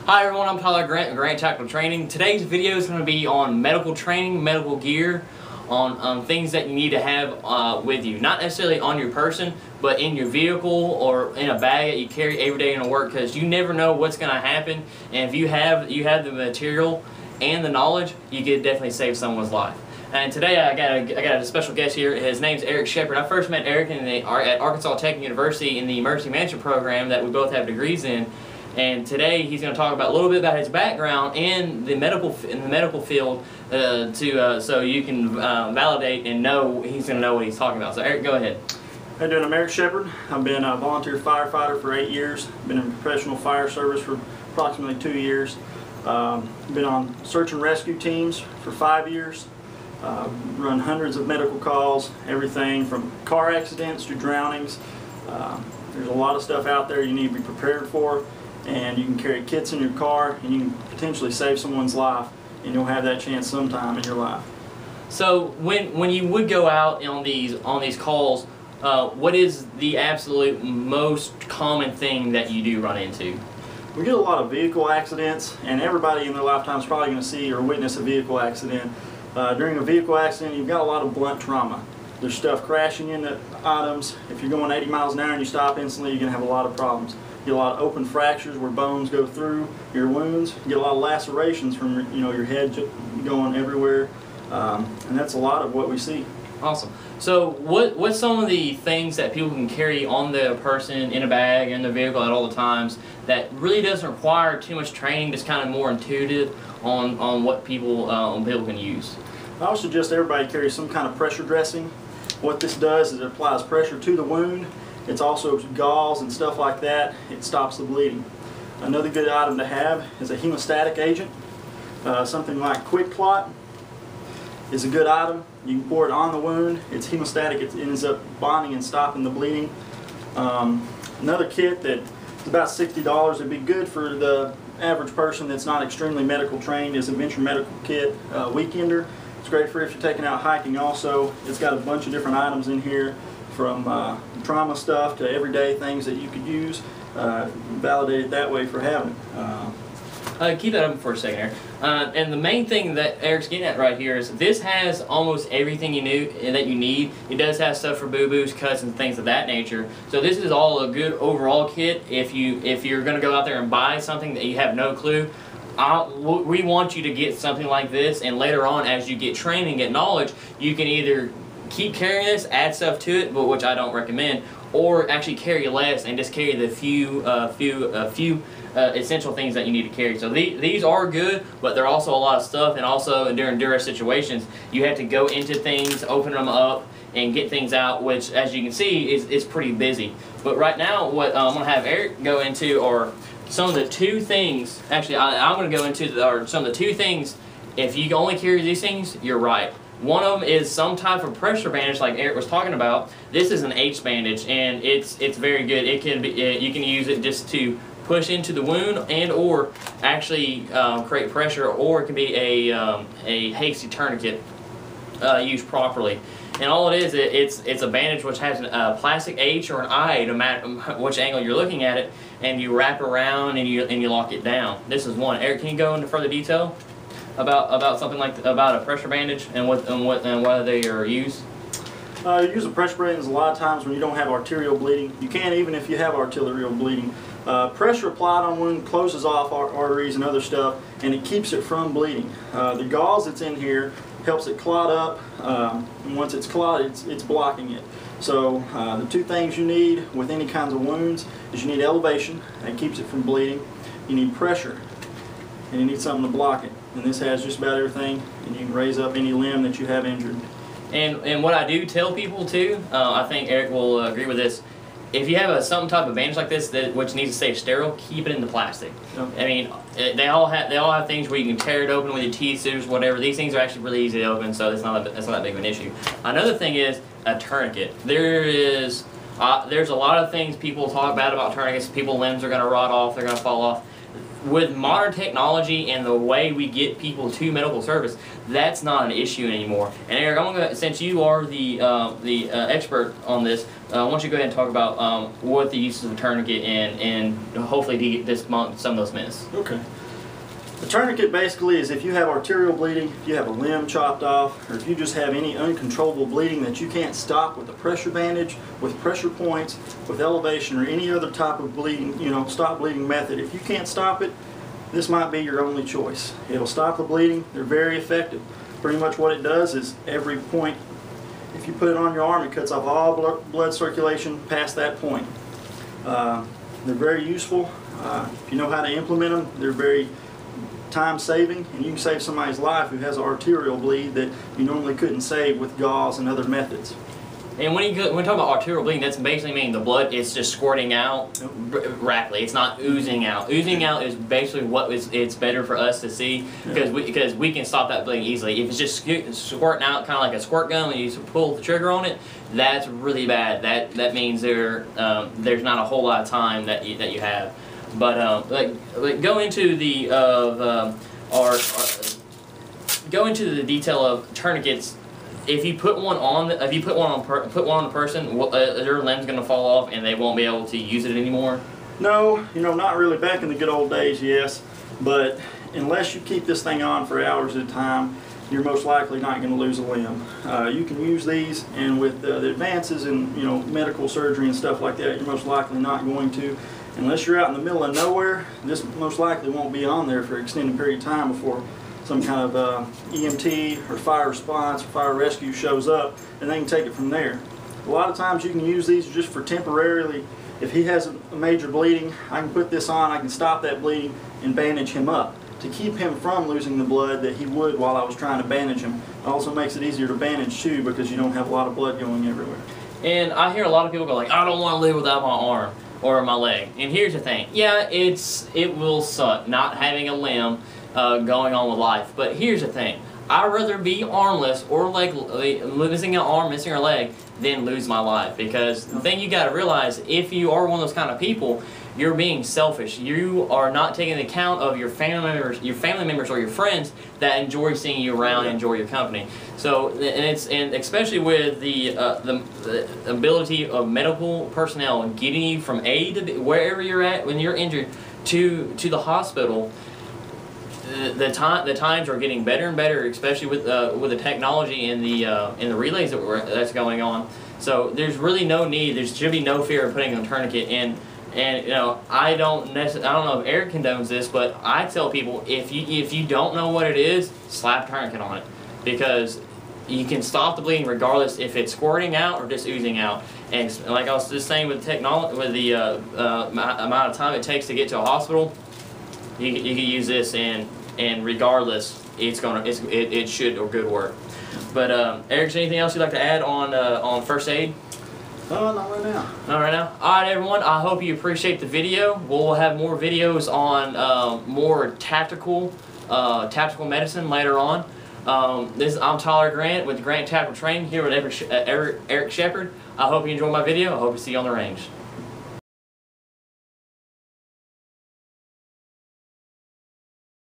Hi everyone, I'm Tyler Grant with Grant Tactical Training. Today's video is going to be on medical training, medical gear, on things that you need to have with you. Not necessarily on your person, but in your vehicle or in a bag that you carry every day into work, because you never know what's going to happen. And if you have the material and the knowledge, you could definitely save someone's life. And today I got a special guest here. His name's Eric Shepard. I first met Eric at Arkansas Tech University in the Emergency Management program that we both have degrees in. And today he's going to talk about a little bit about his background in the medical field, so you can validate and know he's going to know what he's talking about. So Eric, go ahead. How you doing? I'm Eric Shepard. I've been a volunteer firefighter for 8 years. Been in professional fire service for approximately 2 years. Been on search and rescue teams for 5 years. Run hundreds of medical calls, everything from car accidents to drownings. There's a lot of stuff out there you need to be prepared for. And you can carry kits in your car, and you can potentially save someone's life, and you'll have that chance sometime in your life. So when you would go out on these calls, what is the absolute most common thing that you do run into? We get a lot of vehicle accidents, and everybody in their lifetime is probably going to see or witness a vehicle accident. During a vehicle accident, you've got a lot of blunt trauma. There's stuff crashing into items. If you're going 80 miles an hour and you stop instantly, you're going to have a lot of problems. You get a lot of open fractures where bones go through your wounds. You get a lot of lacerations from your head going everywhere, and that's a lot of what we see. Awesome. So what's some of the things that people can carry on the person in a bag, in the vehicle at all the times, that really doesn't require too much training, just kind of more intuitive on what people can use? I would suggest everybody carry some kind of pressure dressing. What this does is it applies pressure to the wound. It's also gauze and stuff like that. It stops the bleeding. Another good item to have is a hemostatic agent. Something like QuikClot is a good item. You can pour it on the wound. It's hemostatic. It ends up bonding and stopping the bleeding. Another kit that is about $60. It'd be good for the average person that's not extremely medical trained is a Venture Medical Kit Weekender. It's great for if you're taking out hiking also. It's got a bunch of different items in here, from trauma stuff to everyday things that you could use. Validated that way for having it. Keep that open for a second, Eric. And the main thing that Eric's getting at right here is this has almost everything you need. It does have stuff for boo-boos, cuts, and things of that nature. So this is all a good overall kit. If you're going to go out there and buy something that you have no clue, we want you to get something like this, and later on, as you get training and get knowledge, you can either keep carrying this, add stuff to it, but which I don't recommend, or actually carry less and just carry the few essential things that you need to carry. So these are good, but they're also a lot of stuff, and also during duress situations, you have to go into things, open them up, and get things out, which, as you can see, is pretty busy. But right now, what I'm going to have Eric go into are some of the two things. Actually, I'm going to go into some of the two things. If you only carry these things, you're right. One of them is some type of pressure bandage, like Eric was talking about. This is an H bandage, and it's very good. It can be you can use it just to push into the wound and or actually create pressure, or it can be a hasty tourniquet used properly. And all it is, it's a bandage which has a plastic H or an I, no matter which angle you're looking at it, and you wrap around and you lock it down. This is one. Eric, can you go into further detail about something like about a pressure bandage and why they are used? You use a pressure bandage a lot of times when you don't have arterial bleeding. You can even if you have arterial bleeding. Pressure applied on wound closes off arteries and other stuff, and it keeps it from bleeding. The gauze that's in here helps it clot up, and once it's clotted, it's blocking it. So the two things you need with any kinds of wounds is you need elevation, that keeps it from bleeding. You need pressure, and you need something to block it. And this has just about everything, and you can raise up any limb that you have injured. And what I do tell people too, I think Eric will agree with this. If you have some type of bandage like this which needs to stay sterile, keep it in the plastic. Okay. I mean, they all have things where you can tear it open with your teeth, scissors, whatever. These things are actually really easy to open, so that's not that big of an issue. Another thing is a tourniquet. There's a lot of things people talk bad about tourniquets. People's limbs are going to rot off, they're going to fall off. With modern technology and the way we get people to medical service, that's not an issue anymore. And Eric, since you are the expert on this, why don't you go ahead and talk about what the uses of a tourniquet and hopefully debunk some of those myths. Okay. The tourniquet basically is if you have arterial bleeding, if you have a limb chopped off, or if you just have any uncontrollable bleeding that you can't stop with a pressure bandage, with pressure points, with elevation, or any other type of bleeding, stop bleeding method. If you can't stop it, this might be your only choice. It'll stop the bleeding. They're very effective. Pretty much what it does is every point, if you put it on your arm, it cuts off all blood circulation past that point. They're very useful. If you know how to implement them, they're very time saving, and you can save somebody's life who has an arterial bleed that you normally couldn't save with gauze and other methods. And when we talk about arterial bleeding, that's basically meaning the blood is just squirting out rapidly. It's not oozing out. Oozing out is basically what it's better for us to see because we can stop that bleeding easily. If it's just squirting out kind of like a squirt gun when you pull the trigger on it, that's really bad. That means there's not a whole lot of time that you have. But go into the go into the detail of tourniquets. If you put one on, put one on the person, their limb's going to fall off and they won't be able to use it anymore. No, not really. Back in the good old days, yes, but unless you keep this thing on for hours at a time, you're most likely not going to lose a limb. You can use these, and with the advances in medical surgery and stuff like that, you're most likely not going to. Unless you're out in the middle of nowhere, this most likely won't be on there for an extended period of time before some kind of EMT or fire response or fire rescue shows up, and they can take it from there. A lot of times you can use these just for temporarily. If he has a major bleeding, I can put this on, I can stop that bleeding and bandage him up to keep him from losing the blood that he would while I was trying to bandage him. It also makes it easier to bandage too because you don't have a lot of blood going everywhere. And I hear a lot of people go like, I don't want to live without my arm or my leg. And here's the thing, yeah, it will suck not having a limb going on with life. But here's the thing, I'd rather be armless or missing an arm, missing a leg, than lose my life. Because the thing you got to realize, if you are one of those kind of people, you're being selfish. You are not taking account of your family members or your friends that enjoy seeing you around and enjoy your company. So, and especially with the ability of medical personnel and getting you from A to B, wherever you're at when you're injured, to the hospital. The times are getting better and better, especially with the technology and the relays that's going on. So there's really no need. There should be no fear of putting a tourniquet in. And I don't know if Eric condones this, but I tell people if you don't know what it is, slap a tourniquet on it, because you can stop the bleeding regardless if it's squirting out or just oozing out. And like I was just saying with technology, with the amount of time it takes to get to a hospital, you can use this and regardless, it should or good work. But Eric, is there anything else you'd like to add on first aid? Not right now. Not right now. All right, everyone. I hope you appreciate the video. We'll have more videos on more tactical medicine later on. I'm Tyler Grant with Grant Tactical Training here with Eric Shepard. I hope you enjoyed my video. I hope to see you on the range.